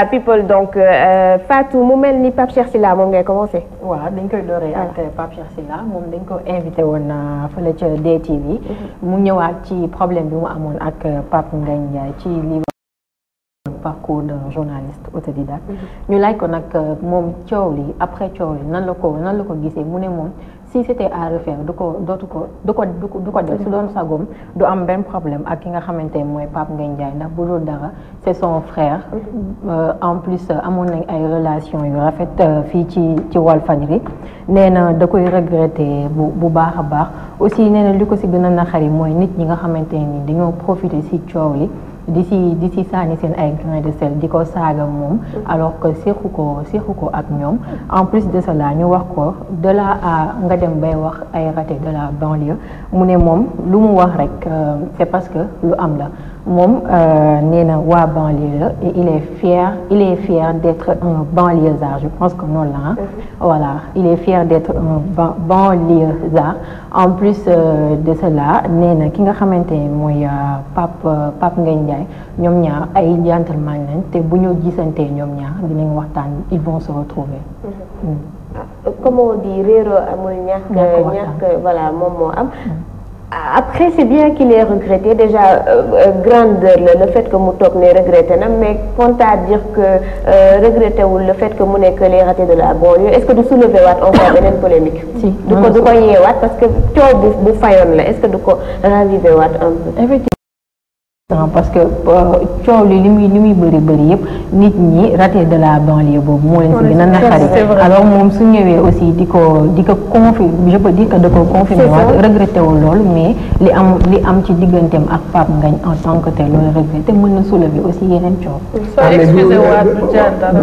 voilà people donc Fatou mu mel ni Pape Cheikh Sylla moom ngay commencé. waaw dañ koy dooree ak Pape Cheikh Sylla moom dañ ko invité woon fële ca DTV. mu ñëwaat ci problème bi mu amoon ak Pape Ngagne Ndiaye ci li parcours d'un journaliste autodidacte. ñu laaj ko nag moom coow li après coow li nan la ko gisee mu ne moom si c'était à refaire du ko def su doon sagom du am benn problème ak ki nga xamante ne mooy Pape Ngagne Ndiaye ndax bu dul dara c'est son frère. En plus amoon nañ ay relations yu rafet fii ci Walfadjri nee na da koy regretter bu baax a baax aussi nee na li ko si gën a naqari mooy nit ñi nga xamante ni dañoo profiter si coow li di si sànni seen ay grain de sel di ko saaga moom alors que séqu ko ak ñoom en plus de cela ñu wax ko de là à nga dem bay wax ay raté de la banlieue mu ne moom lu mu wax rek c'est parce que lu am la moom nee na waa banlieue la et il est fier d'être un banlieusard je pense que noonu la voilà il est fier d'être un banlieusard en plus de cela nee na ki nga xamante ne mooy Pape Ngagne Ndiaye ñoom ñaar ay gentleman lañ te bu ñu gisantee ñoom ñaar dinañ waxtaan ils vont se retrouver. Comme on dit réeroo amul ñàkk voilà moom moo am. Après c'est bien qu'il ait regretté déjà grandeur le fait que mu toog ne regretté na mais quant à dire que regretté wul le fait que mu nekk les ratés de la banlieue est-ce que du soulever waat encore beneen polémique. si du ko yeewaat parce que coow bu fayoon la est-ce que du ko raviver waat un peu. Effectivement. Parce que coow li muy bëri yëpp nit ñi raté de la banlieue boobu moo leen si gën a naqari alors moom su ñëwee aussi di ko confirmer je peux dire que da ko confirmer waat regretté wul loolu mais li am ci digganteem ak Pape Ngagne en tant que tel loolu regretté mën na soulever aussi yeneen coow.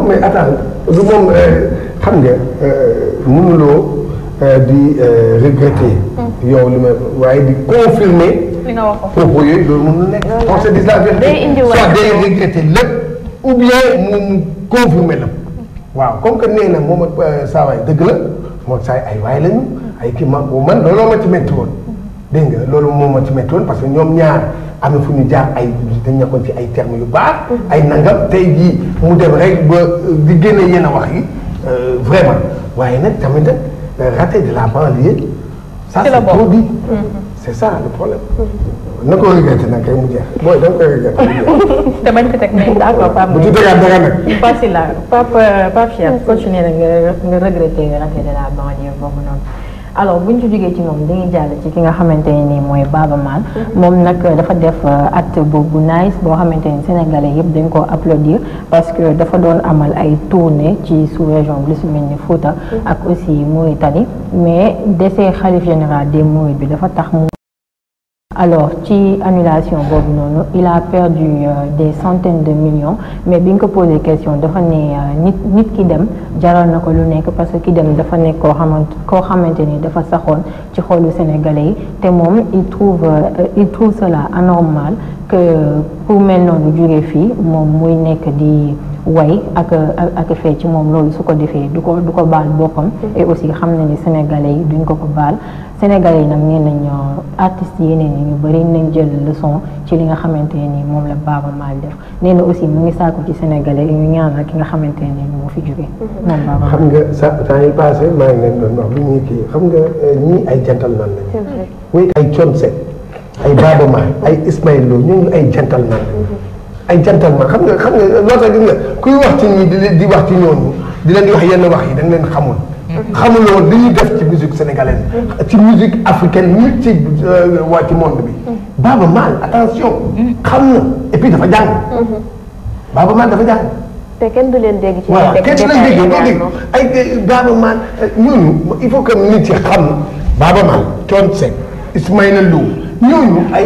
mais attends du moom xam nga mënuloo di regretter yow li ma waaye di confirmer propos yooyu loolu mën na nekk on se dit la vérité soit day regretter lépp ou bien mu confirmer la waaw comme que nee na moom ak saa waay dëgg la moom saa ay waay lañu ay kii man looloo ma ci métti woon dégg nga loolu moo ma ci métti woon parce que ñoom ñaar am na fu ñu jaar ay dañ nekkoon ci ay termes yu baax ay nangam tey jii mu dem rek ba di génne yenn wax yi vraiment waaye nag tamit raté de la banlieue ça c'est trop dit c'est ça le problème. na ko regretté nag kay mu jeex booy da nga koy regretté mu jeex. te bañ ko teg mais d'accord Pape. bu ci tegaat dara nag. Pape Sylla Pape Cheikh continué na nga regretté raté de la banlieue boobu noonu. alors bu ñu ci jógee ci moom dañuy jàll ci ki nga xamante ne nii mooy Baaba Maal. moom nag dafa def acte bu nice boo xamante ni sénégalais yëpp dañ ko applaudir parce que dafa doon amal ay tournée ci sous-région bi lu si mel ni Fouta. ak aussi Mauritanie mais décès khalife général des Mourides bi dafa tax mu. alors ci annulation boobu noonu il a perdu des centaines de millions mais bi nga ko posé question dafa ne nit ki dem jaral na ko lu nekk parce que ki dem dafa nekk koo xamante ni dafa saxoon ci xolu sénégalais yi te moom il trouve cela anormal que pour mel noonu jóge fii moom muy nekk di way ak fee ci moom loolu su ko defee du ko baal boppam et aussi xam na ni sénégalais yi duñ ko baal sénégalais yi nag nee nañ artistes yeneen yi ñu bëri nañ jël leçon ci li nga xamante ne moom la Baaba Maal def nee na aussi mu ngi saako ci sénégalais yi ñu ñaanal ki nga xamante ne moo fi jóge moom Baaba Maal. xam nga sa temps yi passé maa ngi leen doon wax lu ñuy kii xam nga ñii ay gentleman lañu. oui ay Thione Seck ay Baaba Maal ay Ismaël Lo ñooñu ay gentleman lañu. ay gentleman xam nga loolu sax gis nga kuy wax ci ñii di wax ci ñooñu di leen di wax yenn wax yi da nga leen xamul. xamuloo li ñuy def ci musique sénégalaise ci musique africaine ñi ci waa ci monde bi Baaba Maal attention xam na et puis dafa jàng Baaba Maal dafa jàng te kenn du leen dégg ci voilà kenn du leen dégg ay Baaba Maal ñooñu il faut que nit yi xam Baaba Maal Thione Seck Ismaïla Lo ñooñu ay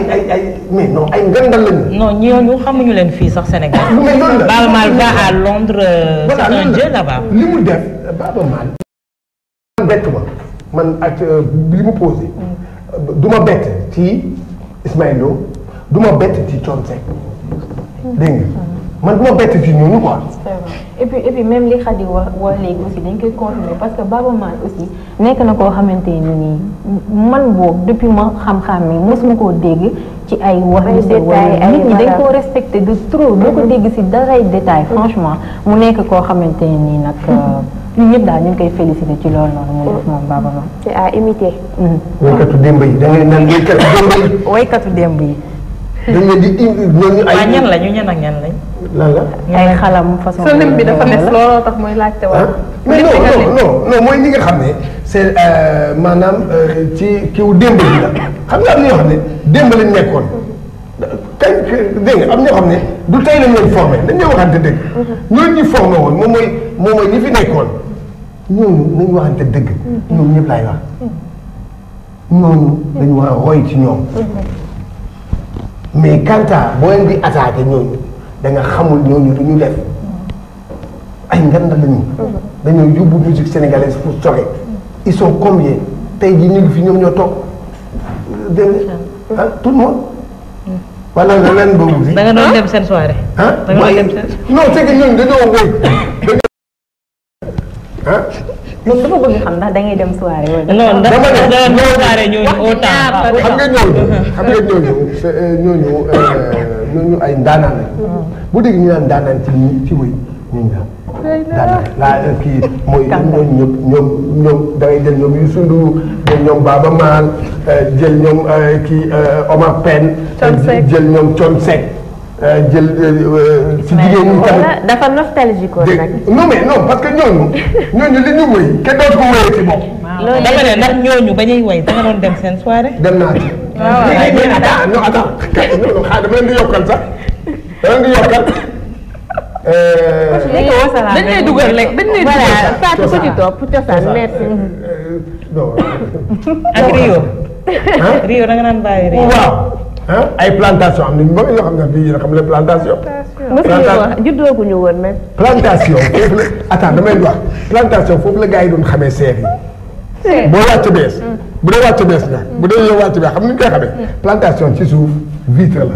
mais non ay ngandal lañu. non ñooñu xamuñu leen fii sax Sénégal. mais loolu la Baaba Maal va à Londres. voilà c'est un dieu là-bas. li mu def Baaba Maal. bett ma man ak li mu posé du ma bett ci Ismaël Lo du ma bett ci Thione Seck dégg nga man du ma bett ci ñooñu quoi. et puis même li Khady wax léegi aussi dañ koy confirmer parce que Baaba Maal aussi nekk na koo xamante ni man boobu depuis ma xam-xam mi mosuma koo dégg ci ay wax yu sew nit ñi dañ koo respecté de trop doo ko dégg si daray détail franchement mu nekk koo xamante nii nag ñun ñëpp daal ñu ngi koy félicité ci loolu noonu mu def moom Baba Maal. c'est à imiter. waykatu démb yi da ngay naan waykatu démb yi. waykatu démb yi. dañ leen di indi ñooñu ay. waaw ñan lañu ñan ak ñan lañ. lan la. ay xalam façon. sa lim bi dafa nes looloo tax muy laajte wala. mais non mooy ñi nga xam ne c'est maanaam ci kiw démb bi la xam nga am na ñoo xam ne démb lañ nekkoon. kañ dégg nga am ñoo xam ne du tey lañ leen formé dañ ñoo waxante dëgg. ñooñu ñu formé woon moom mooy ñi fi nekkoon ñooñu nañu waxante dëgg. ñoom ñëpp laay wax ñooñu dañu war a roy ci ñoom. mais quant à boo leen di attaqué ñooñu da nga xamul ñooñu du ñu def ay nganda lañu. dañoo yóbbu musique sénégalaise pour sore. ils sont combien tey jii ñu ngi fi ñoom ñoo toog dégg nga tout le monde. wala leneen boobu si. da nga doon dem seen soirée. da nga doon dem seen. non c'est que ñooñu dañoo wéy. moom dafa bëgg xam ndax da ngay dem soirée wala. non dafa doon dem soirée ñooñu autant. xam nga ñooñu ay ndaanaan lañ. bu dégg ñu naan ndaanaan ci wéy ñu daanaan laa kii mooy ñoom da ngay jël ñoom Youssou Ndour jël ñoom Baba Maal jël ñoom kii Omar Pène jël ñoom Thione Seck jël si jigéen ñi tamit dafa nostalgique woon nag. non parce que ñooñu li ñu wéy kenn dootu ko wéyee ci bopp. loolu dama ne ndax ñooñu ba ñuy way da nga doon dem seen soirée. dem naa ci. waaw xaaral dama leen di yokkal sax dama leen di yokkal. dañ lay dugal rek dañ lay dugal. voilà Fatou ko ci topp cosaan merci. non. ak Rio. Rio da nga naan bàyyi Rio. waaw. ay plantation am nañu bëri yoo xam ne bii yéen a xam ne plantation. juddooguñu woon même. plantation foofu la attends damay wax plantation foofu la gars yi doon xamee seer yi. boo wàcc bees. bu dee wàcc bees nga bu dee yow wàcc bees xam ni ñu koy xamee. plantation ci suuf vitre la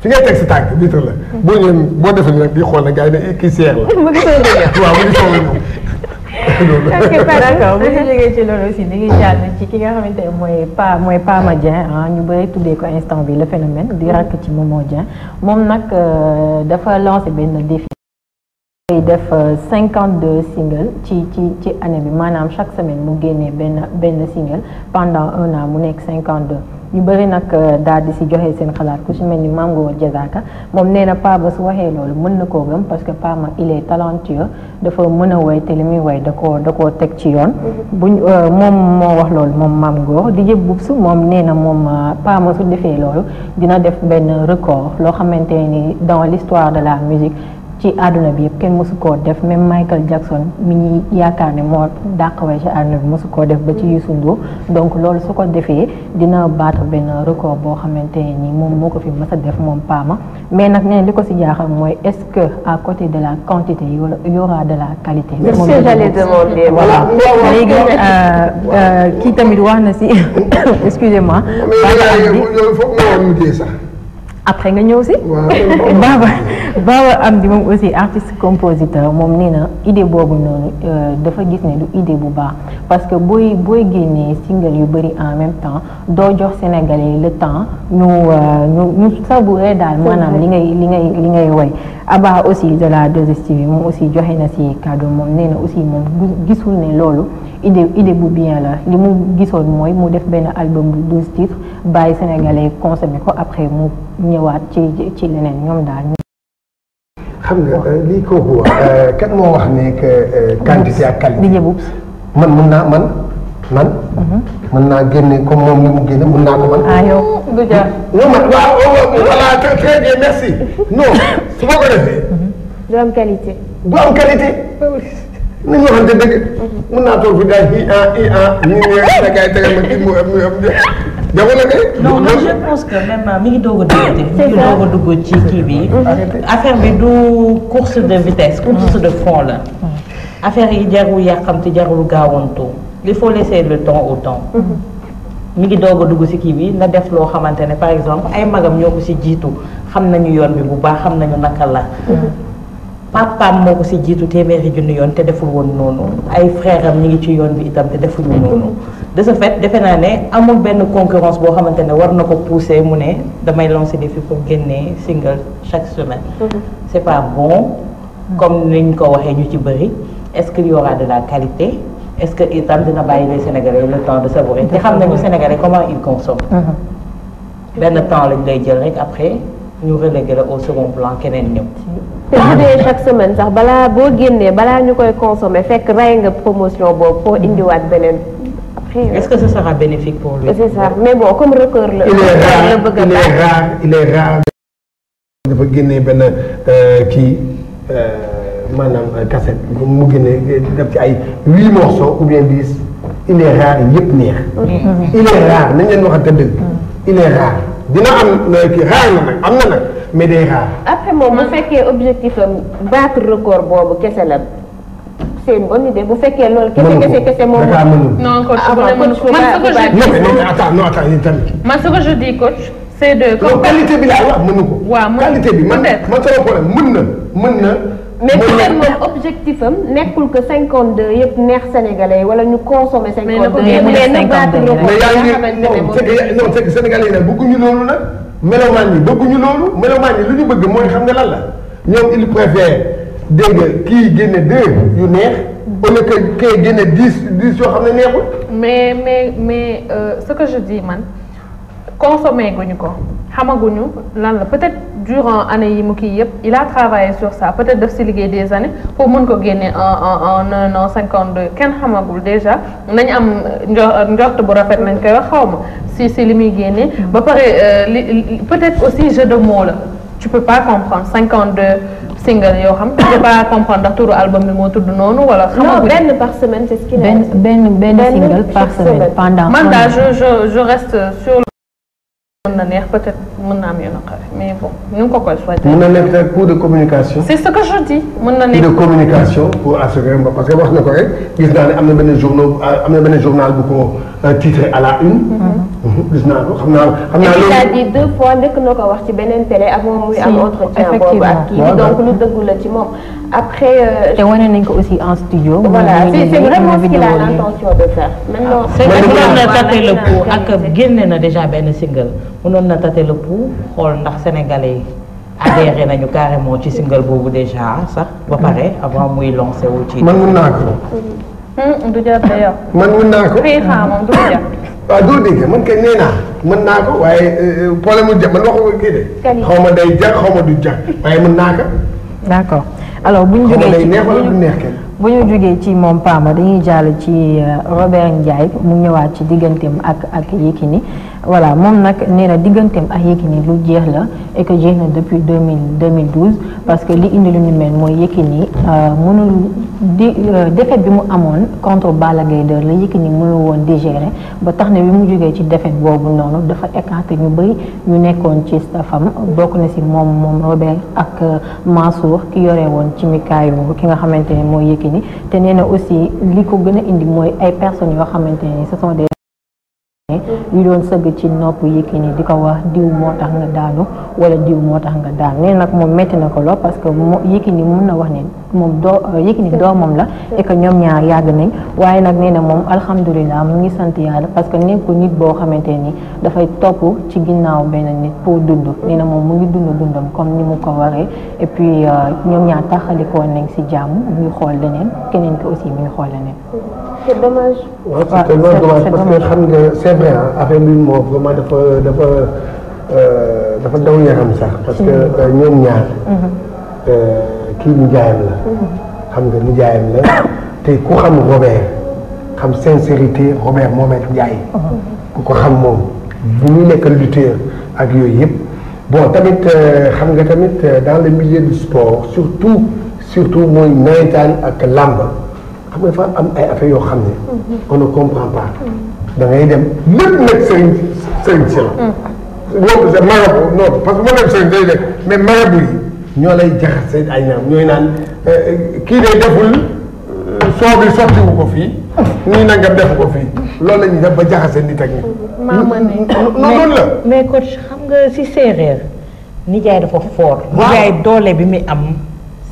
fi ngay teg si tànk vitre la. boo ñëwee boo defee nag di xool ne gars yi ne kii seer la. mu ngi soog a ñëw waaw mu ngi soog a ñëw. ok d'accord bu ñu jógee ci loolu aussi dañuy jàll ci ki nga xamante ne mooy Pama Dieng ñu bëri tuddee ko instant bi le phénomène di rakk ci Momo Dieng moom nag dafa lancé benn défi day def 52 singles ci année bi maanaam chaque semaine mu génnee benn single pendant 1 an mu nekk 52 ñu bëri nag daal di si joxe seen xalaat ku si mel ni Mango Diazaka moom nee na Pama su waxee loolu mën na koo gëm parce que Pama il est talentueux dafa mën a woy te li muy woy da koo teg ci yoon. buñ moom moo wax loolu moom Mango di jëb bub su moom nee na moom Pama su defee loolu dina def benn record loo xamante ni dans l'histoire de la musique ci àdduna bi yëpp kenn mësu koo def même Michael Jackson mi ñuy yaakaar ne moo dàq way ci àdduna bi mësu koo def ba ci Youssou Ndour donc loolu su ko defee dina battre benn record boo xamante ni moom moo ko fi mës a def moom Pama mais nag nee li ko si jaaxal mooy est-ce que à côté de la quantité y aura de la qualité. c'est ce que j'allais demander. voilà léegi kii tamit wax na si excusez-moi. mais foog nga war mujjee sax. après nga ñëw si. Baba Amdi moom aussi artiste compositeur moom nee na idée boobu noonu dafa gis ne du idée bu baax parce que booy génnee single yu bëri en même temps doo jox Sénégalais le temps ñu savourer daal maanaam li ngay woy Abba aussi de la 2STV moom aussi joxe na si cadeau moom nee na aussi moom gisul ne loolu idée bu bien la li mu gisoon mooy mu def benn album bu 12 titres bàyyi Sénégalais consommer ko après mu ñëwaat ci leneen ñoom daal. xam nga lii kooku kan moo wax ne que quantité ak qualité. di jëbub man mën naa génne comme moom ni mu génne mën naa ko man. ah yow du jar. non man waaw voilà très bien merci non su ma ko defee. du am qualité. du am qualité. ni ñu waxante dëgg. mën naa toog fi daal ñu ngi gars yi tegal ma kii mu am jamono de. non man je pense que même mi ngi doog a dugg ci kii bi. affaire bi du course de vitesse. course de fond la. affaire yi jarul yàqamti jarul gaawantu. il faut laisser le temps au temps. mi ngi doog a dugg ci kii bi na def loo xamante ne par exemple ay magam ñoo ko ci jiitu xam nañu yoon bi bu baax xam nañu naka la. papaam moo ko ci jiitu téeméeri junni yoon te deful woon noonu ay frère am ñi ngi ci yoon bi itam te defuñu noonu de ce fait defe naa ne amul benn concurrence boo xamante ne war na ko pousser mu ne damay lancer défi pour génne single chaque semaine. C'est pas bon comme niñ ko waxee ñu ci bëri est-ce qu'il y aura de la qualité est-ce que itam dina bàyyi les Sénégalais le temps de savourer te xam nañu Sénégalais comment ils consomment. benn temps lañ lay jël rek après ñu relégué la au second plan keneen ñëw. te bu dee chaque semaine sax balaa boo génnee balaa ñu koy consommer fekk ray nga promotion boobu foo indiwaat beneen. Est-ce que ce sera bénéfique pour lui? C'est ça mais bon comme record la. il est rare dafa génnee benn kii maanaam cassette mu génnee def ci ay 8 morceaux ou bien 10 il est rare yëpp neex. il est rare nañ leen waxante dëgg. il est rare dina am kii rare na nag am na nag mais day rare. après moom bu fekkee objectif am battre record boobu kese la. c'est une bonne idée bu fekkee loolu. kese moom non coach man ce que je dis coach c'est de. comme qualité bi laa wax mënu ko. waaw qualité bi man sama problème mën na. mais peut-être moom objectif am nekkul que 52 yëpp neex sénégalais wala ñu consommer 52. mais na battre record non c'est que sénégalais yi nag bëgguñu loolu nag. melomaan yi bëgguñu loolu melomaan yi lu ñu bëgg mooy xam nga lan la ñoom il préfère. dégg nga kii génne 2 yu neex au lieu que kii génne 10 yoo xam ne neexul. mais ce que je dis man consommer guñu ko xamaguñu lan la peut-être durant année yi mu kii yëpp il a travaillé sur ça peut-être daf si liggéey des années pour mën ko génne en 1 an 52 kenn xamagul déjà nañ am njort bu rafet nañ koy wax xaw ma si li muy génne ba pare peut-être aussi jeu de mots la tu peux pas comprendre 52. single yoo xam je peux pas comprendre ndax turu album bi moo tudd noonu wala. non benn par semaine c'est ce qu'il a. benn single par semaine pendant. man daal je reste sur le. mën na neex peut-être mën na am yu naqari mais bon ñu ngi ko koy souhaiter. mën na nekk cours de communication. c'est ce que je dis mën na nekk. de communication pour assurer parce que wax na ko rek gis naa ne am na benn journal bu ko titré à la une. gis naa ko xam naa loolu. il a dit 2 fois njëkk na ko wax ci beneen télé avant muy am entretien boobu ak kii bi donc lu dëggu la ci moom après. te wane nañ ko aussi en studio. voilà c'est vraiment ce qu'il a l'intention de faire. maintenant c'est que mënoon na tâter le pouls ak génne na déjà benn single mënoon na tâter le pouls xool ndax sénégalais yi adhéré nañu carrément ci single boobu déjà sax ba pare avant muy lancé wu ci. man mën naa ko. du jar d'ailleurs. man mën naa ko. fii xaar moom du jar. waaw doo dégg man kay nee naa mën naa ko waaye problème mu man waxu ko kii de. xaw ma day jar xaw ma du jar waaye mën naa ko. d'accord alors bu ñu jógee ci neex wala du neex kenn. bu ñu jógee ci moom Pama dañuy jàll ci Robert Ndiaye mu ñëwaat ci digganteem ak Yékini voilà moom nag nee na digganteem ak Yékini lu jeex la et que jeex na depuis 2012 parce que li indi lu ñu mel mooy Yékini mënul défaite bi mu amoon contre Balla Gaye 2 la Yékini mënul woon digérer ba tax na bi mu jógee ci défaite boobu noonu dafa écarté ñu bëri ñu nekkoon ci staffam bokk na si moom Robert ak Mansour ki yore woon ci mikaayu ki nga xamante ne mooy Yékini te nee na aussi li ko gën a indi mooy ay personnes yoo xamante ne ce sont des yu doon sëgg ci nopp Yékini di ko wax diw moo tax nga daanu wala diw moo tax nga daan nee nag moom métti na ko lool parce que Yékini mun na wax ne moom Yékini doomam la et que ñoom ñaar yàgg nañ waaye nag nee na moom alhamdulilah mu ngi sant yàlla parce que nekkul nit boo xamante ni dafay topp ci ginnaaw benn nit pour dund nee na moom mu ngi dundam comme ni mu ko waree et puis ñoom ñaar taxalikoo nañ si jàmm mu ngi xool leneen keneen ki aussi mu ngi xool leneen. c'est dommage. waaw c'est tellement dommage parce que xam nga c'est vrai affaire bi moom vraiment dafa daw yaram sax parce que ñoom ñaar kii nijaayam la xam nga nijaayam la te ku xam Robert xam sincérité Robert Mohamed Ndiaye ku ko xam moom bu ñu nekk lutteur ak yooyu yëpp bon tamit xam nga tamit dans le milieu du sport surtout mooy nawetaan ak làmb xam nga dafa am ay affaires yoo xam ne on ne comprend pas da ngay dem lépp nag sëriñ si la loolu c'est marabout non parce que moo dem sëriñ day def mais marabout yi ñoo lay jaxase ay naam ñooy naan kii day deful soo bi sottiwu ko fii nii nangam defu ko fii loolu la ñuy def ba jaxase nit ak nit noonu la mais coach xam nga si séeréer nijaay dafa fort nijaay doole bi muy am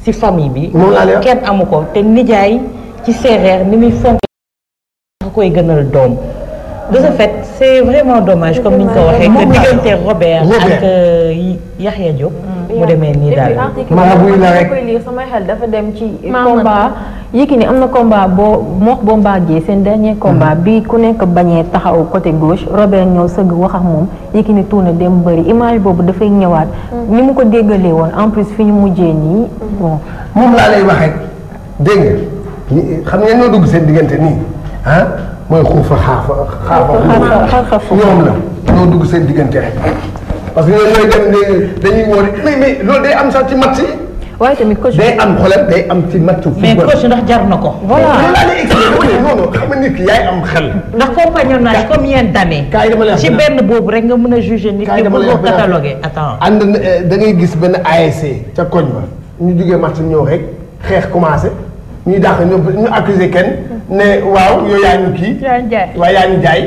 si famille bi kenn amu ko te nijaay ci séeréer ni muy fonk nga koy gënal doom de ce fait c'est vraiment dommage comme ni ñu ko waxee que diggante Robert ak Yaxya Diop mu demee nii daal koy lire sama xel dafa dem ci combat Yékini am na combat boo mook Bombardier seen dernier combat bi ku nekk bañee taxaw côté gauche Robert ñëw sëgg wax ak moom Yékini tourné dem bëri image boobu dafay ñëwaat ni mu ko déggalee woon en plus fi ñu mujjee nii bon moom laa lay waxee dégg nga xam nga ñoo dugg seen diggante nii ah mooy xuufa xaafa ñoom la ñoo dugg seen diggante rek parce que ñoom ñooy dem dañuy wóor mais loolu day am sax ci match yi. waaye tamit coach day am xoolal day am ci match football. mais coach ndax jar na ko. voilà loolu laa lay expliqué non non xam nga nit ki yaay am xel. ndax compagnonnage combien d'années. kaay dama lay wax ci benn boobu rek nga mën a juger nit ki bu ko catalogué. attends ànd da ngay gis benn ASC ca koñ ba ñu jugee match ñëw rek xeex commencé ñuy dàq ñu accusé kenn ne waaw yow yaa ñu kii. yaa ñu jaay waaw yaa ñu jaay.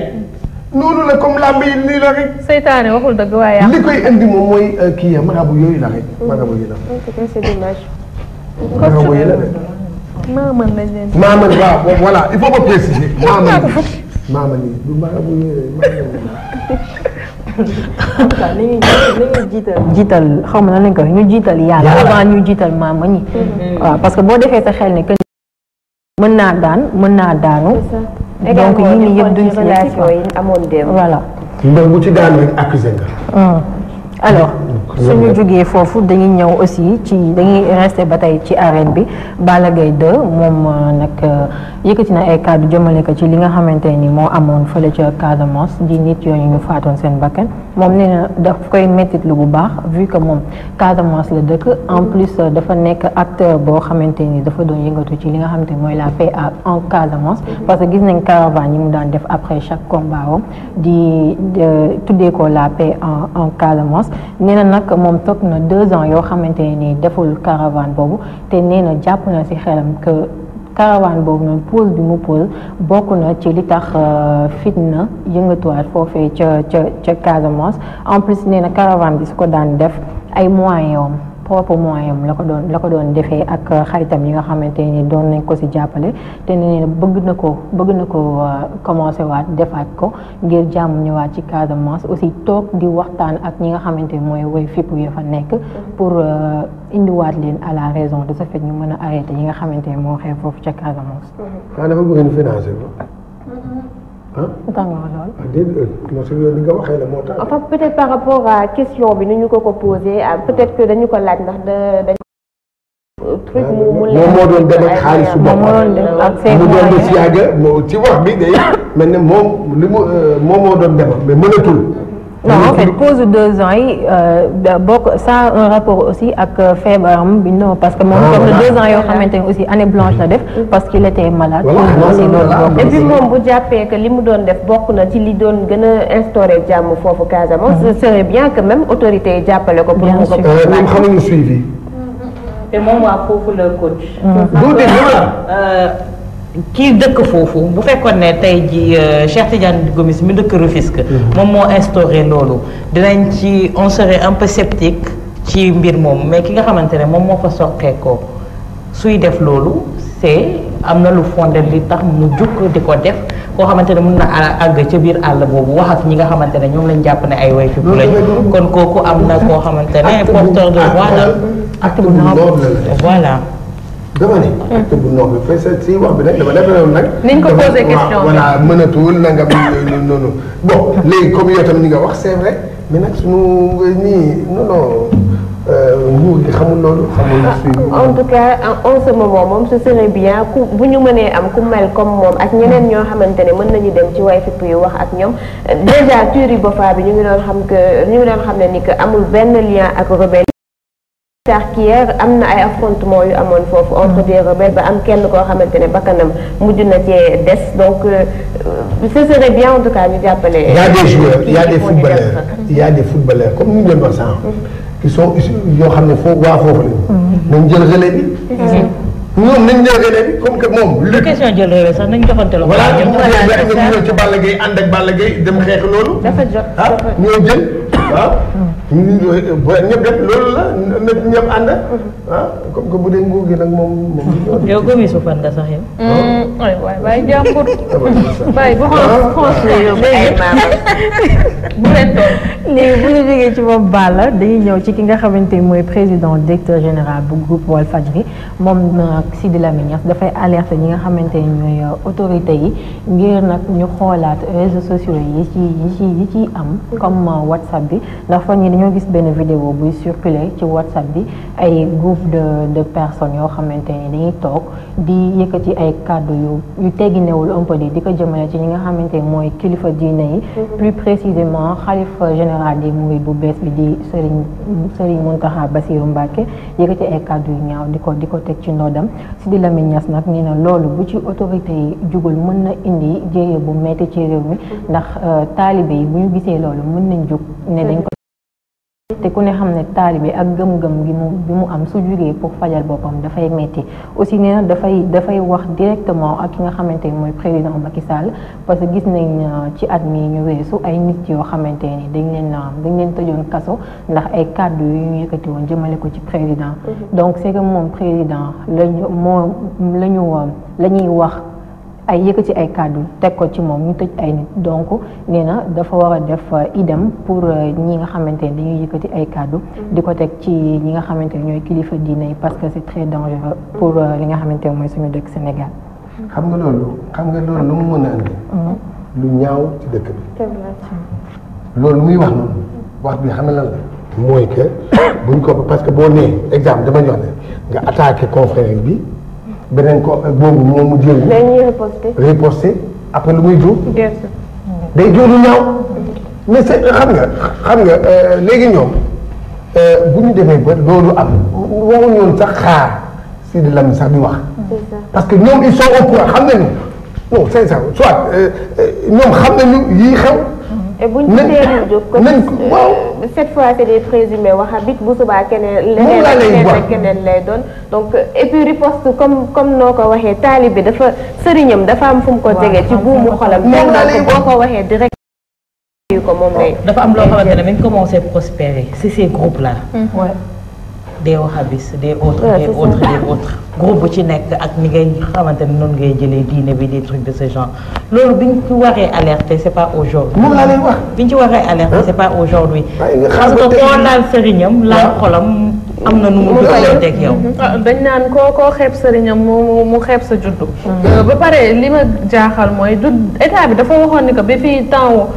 noonu la comme lamb yi lii la rek. seytaane waxul dëgg waaye li koy indi moom mooy kii ya marabu yooyu la rek. marabu yi la. c'est dommage. marabu yi la de. maaman lañ leen. maaman waaw voilà il faut pas préciser. maaman yi du marabu yooyu en tout cas nañu jiital xaw ma nan lañ ko ñu jiital yàlla avant ñu jiital maama ñi waaw parce que boo defee sa xel ne que mën naa daan mën naa daanu donc yii nii yëpp duñ si relation yi amoon démb. voilà mbër bu ci daan rek accusé nga. alors suñu jógee foofu dañuy ñëw aussi ci dañuy rester ba tey ci arène bi Balla Gaye 2 moom nag yëkkati na ay kàddu jëmale ko ci li nga xamante ni moo amoon fële ca Casamance di nit yooyu ñu faatoon seen bakkan moom nee na daf koy mettitlu bu baax vu que moom Casamance la dëkk en plus dafa nekk acteur boo xamante ni dafa doon yëngatu ci li nga xamante ni mooy la paix en Casamance parce que gis nañ caravane yi mu daan def après chaque combat wam di tuddee ko la paix en Casamance nee na nag moom toog na 2 ans yoo xamante ni deful caravane boobu te nee na jàpp na ci xelam que caravane boobu noonu pause bi mu pause bokk na ci li tax fitna yëngatuwaat foofee ca Casamance en plus nee na caravane bi su ko daan def ay moyens am propre moyen am la ko doon defee ak xaritam yi nga xamante ni doon nañ ko ci jàppale te nee na bëgg na ko commencé waat defaat ko ngir jàmm ñëwaat ci Casamance aussi toog di waxtaan ak ñi nga xamante ni mooy woy fippu ya fa nekk pour indiwaat leen à la raison de ce fait ñu mën a arrêté yi nga xamante ni moo xew foofu ca Casamance. dafa bëgg ñu financer ko. tax nga lool. déedéet non c'est li nga waxee la moo tax. enfin peut-être par rapport à question bi ni ñu ko posé peut-être que dañu ko laaj ndax dañ truc mu moom moo doon dem ak xaalisu boppam mu doon ba si yàgg ci wax bi day mel ne moom moo doon demal mais mënatul. non en fait pause de 2 ans yi bokk ça a un rapport aussi ak feebaram bi non parce que moom toog na 2 ans yoo xamante ne aussi année blanche la def parce qu'il était malade. et puis moom bu jàppee que li mu doon def bokk na ci li doon gën a instauré jàmm foofu Casamance. ce serait bien que même autorité yi jàppale ko. pour mu ko ñoom xamuñu suivi. te moom waa foofu la coach. kii dëkk foofu bu fekkoon ne tey ji Cheikh Tidiane Gomis mi dëkk Rufisque moom moo instauré loolu dinañ ci on serait un peu sceptique ci mbir moom mais ki nga xamante ne moom moo fa soqeekoo suy def loolu c'est am na lu fondé li tax mu jukk di ko def koo xamante ne mën na àgg ca biir àll boobu wax ak ñi nga xamante ne ñoom lañ jàpp ne ay way fi bu lañ kon kooku am na koo xamante ne porteur de voix la acte bu noble la voilà dama ne acte bu noble fait si wax bi nag dama defe noonu nag niñ ko posé question voilà mënatul nangam noonu bon léegi comme yow tamit ñi nga wax c'est vrai mais nag suñu ñii non nguur gi xamul loolu xamul en tout cas en ce moment moom ce serait bien ku bu ñu mënee am ku mel comme moom ak ñeneen ñoo xamante ne mën nañu dem ci way fipp yi wax ak ñoom déjà Turi Boffa bi ñu ngi doon xam ne ni que amul benn lien ak rebelle hier am na ay affrontement yu amoon foofu entre des rebelles ba am kenn koo xamante ne bakkanam mujj na cee des donc ce serait bien en tout cas ñu jàppale. Il y a des joueurs il y a des footballeurs il y a des footballeurs comme ni ñu doon wax sànq qui sont yoo xam ne foofu waa foofu lañu. nañ jël relais bi. ñoom nañ jël relais bi comme que moom. lu question jël relais sax nañ joxante la. voilà ñu ci Balla Gaye ànd ak Balla Gaye dem xeex loolu. dafa jot ñoo jël waaw. ñëpp def loolu la ñëpp ànd ah comme que bu dee nguur gi nag moom. yow gomi su fan nga sax yow. waay waay jàmbur. waay bu bu leen toll. léegi bu ñu jógee ci moom Balla dañuy ñëw ci ki nga xamante ni mooy président directeur général bu groupe Walfadjri moom nag Sidi Lamine Niass dafay alerter ñi nga xamante ni ñooy autorités yi ngir nag ñu xoolaat réseaux sociaux yi ci am comme WhatsApp bi ndax fan ñi dañoo gis benn vidéo buy circuler ci WhatsApp bi ay groupe de personnes yoo xamante ni dañuy toog di yëkkati ay kàddu yu tegginewul un peu di ko jëmale ci ñi nga xamante ni mooy kilifa diine yi plus précisément xalifa général des mourides bu bees bi di Serigne Mountakha Bassirou Mbacké yëkkati ay kàddu yu ñaaw di ko teg ci ndoddam Sidi Lamine Niass nag nee na loolu bu ci autorité yi jugul mën na indi jéye bu metti ci réew mi ndax taalibe yi bu ñu gisee loolu mën nañ jóg ne dañ ko te ku ne xam ne taalibe ak gëm-gëm bi mu am su jugee pour fajal boppam dafay metti aussi nee na dafay wax directement ak ki nga xamante ni mooy président Macky Sall parce que gis nañ ci at mi ñu weesu ay nit yoo xamante ni dañ leen tëjoon kaso ndax ay kàddu yu ñu yëkkati woon jëmale ko ci président donc c'est que moom président la ñuy wax ay yëkkati ay kàddu teg ko ci moom ñu tëj ay nit donc nee na dafa war a def idem pour ñi nga xamante ne dañuy yëkkati ay kàddu di ko teg ci ñi nga xamante ne ñooy kilifa diine yi parce que c'est très dangereux pour li nga xamante ne mooy suñu dëkk Sénégal. xam nga loolu lu mu mën a andi. lu ñaaw ci dëkk bi. loolu lu muy wax noonu wax bi xam nga lan la mooy que buñ ko parce que boo nee exemple dama jox ne nga attaqué confrère bi. beneen ko boobu moom mu jël. dañuy riposter après lu muy jur. day jur lu ñaaw. mais c'est xam nga léegi ñoom bu ñu demee ba loolu am waxuñu woon sax xaar Sidi Lamine sax di wax. parce que ñoom ils sont au courant xam nañu non c'est ça soit ñoom xam nañu yii xew. et bu ñu teelul jóg comme cette fois c'est des présumés wahhabites bu subaa keneen lay doon donc et puis riposte comme noo ko waxee taalibe dafa sëriñam dafa am fu mu ko jege ci buumu xolam boo ko waxee direct ko moom lay dafa am loo xamante ne mi ngi commencé prospérer c'est ces groupes là des wahhabistes des autres groupe bu ci nekk ak ni ngay xamante ne noonu ngay jëlee diine bi des trucs de ce genre loolu bi ñu ci waree alerter c'est pas aujourd'hui moom laa leen wax bi ñu ci waree alerter c'est pas aujourd'hui parce que koo laal sëriñam laal xolam am na nu mu teg yow dañ naan koo xeeb sëriñam mu xeeb sa juddu ba pare li ma jaaxal mooy du état bi dafa waxoon ni que ba fii temps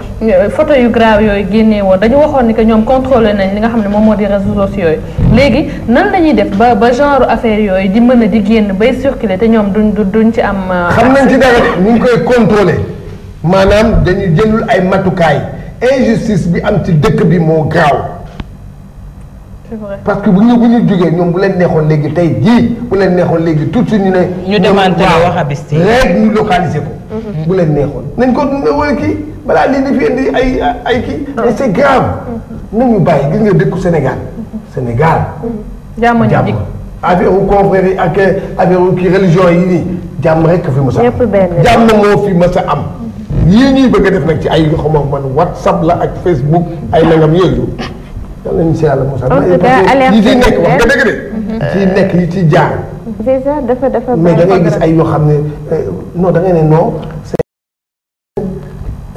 photo yu grave yooyu génnee woon dañu waxoon ni que ñoom contrôlé nañ li nga xam ne moom moo di réseaux sociaux yooyu léegi nan la ñuy def ba genre affaire yooyu di mën a di génn bay circuler te ñoom duñ ci am xam nañ ci dara ñu ngi koy contrôler maanaam dañuy jëlul ay matukaay injustice bi am ci dëkk bi moo gaaw parce que bu ñu jógee ñoom bu leen neexoon léegi tey jii bu leen neexoon léegi tout de suite ñu ne. ñu démantelé wahhabiste yi rek ñu localiser ko. bu leen neexoon nañ ko wala kii balaa lii di fi indi ay kii. mais c'est grave. nañu bàyyi gis nga dëkku Sénégal. jàmm affaire confrères yi ak affaire kii religion yi nii jàmm rek fi mës a am. jàmm moo fi mës a am. yii ñuy bëgg a def nag ci ay yoo xam man WhatsApp la ak Facebook ay nangam yooyu. yàlla nañu si yàlla mosal. en tout cas alerte yi ciy nekk wax nga dëgg de. ciy nekk yi ciy jaar. c'est ça dafa mais da ngay gis ay yoo xam ne non da ngay ne non.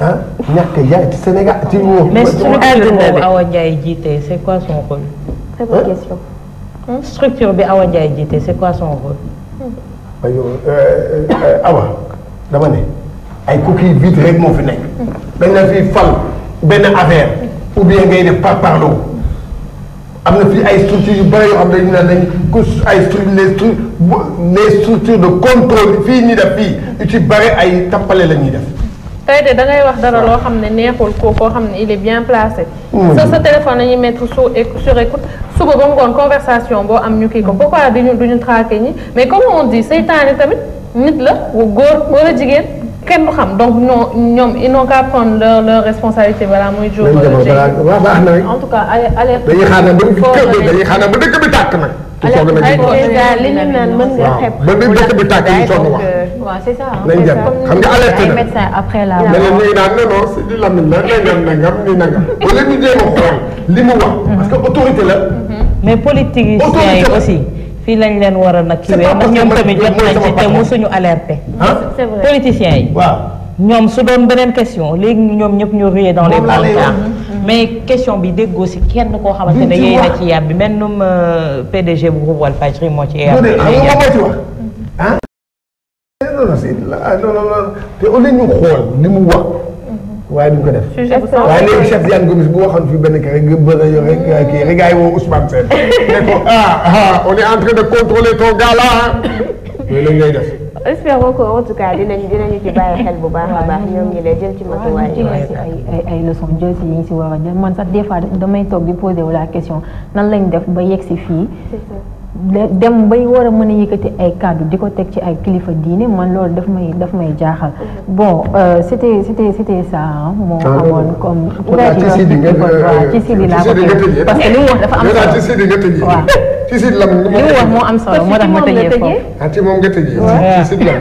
ah ñàkk yaay ci Sénégal ci woo. mais structure boobu Awa Ndiaye jiite c'est quoi son rôle. très bonne question. structure bi Awa Ndiaye jiite c'est quoi son rôle. Awa dama ne ay coquille vide rek moo fi nekk. dañ la fi fal benn affaire ou bien ngay def parparloo am na fii ay structures yu bëri yoo xam ne dañu naan dañ ko ay les structures de contrôle fii ñuy def fii yu ci bëri ay tappale la ñuy def. tey de da ngay wax dara loo xam ne neexul koo xam ne il est bien placé. sa téléphone la ñuy mettre sur écoute suba ba mu ngoon conversation boo am ñu kii ko pourquoi duñu traqué ñi mais comme on dit seytaane tamit nit la góor wala jigéen kenn du xam donc ñoom ils n'ont qu'à prendre leur responsabilité balaa muy jóg. waaw baax na rek en tout cas alerte. dañuy xaar ba dëkk bi tàkk nag. li ñu naan mën nga xeeb. ba dëkk bi tàkk ñu soog a wax. waaw c'est ça. nañ dem xam nga alerte ay na. médecins après la. mais nag ñu ngi naan non non si di Lamine la nangam ni nangam. wala ñu jéem a xool li mu wax. parce que autorité la. mais politiciens yi aussi. fii lañ leen war a nag kiiwee ndax ñoom tamit jot nañ ci te musuñu alerté. c'est vrai politiciens yi. waaw ñoom su doon beneen question léegi ñoom ñëpp ñu ruyee dans les brancards. mais question bi déggoo si kenn koo xamante ne yéy na ci yàb bi mel num PDG bu groupe Walfadjri moo ci yàb bi. moo ci wax ah. non te au lieu ñu xool li mu wax. waaye duñ ko def. waaye léegi Cheikh Diane Gomis bu waxoon fi benn kii rek nga bëgg a yore kii rek gars yi woo Ousmane Sène ne ko on est en train de contrôler ton gars là yooyu la ngay def. espérons que en tout cas dinañu ci bàyyi xel bu baax a baax ñoom ñi lay jël ci matuwaay ay leçons jël si yi ñu si war a jël man sax des fois damay toog di poser wu la question nan lañ def ba yegg si fii. dem bay war a mën a yëkkati ay kàddu di ko teg ci ay kilifa diine man loolu daf may jaaxal bon c'était ça moo amoon comme ci Sidi laa ko parce que li mu wax dafa am solo ci Sidi nga tëjee waaw ci Sidi la li mu wax moo am solo moo tax ma tëjee foofu ci moom nga tëjee ci Sidi la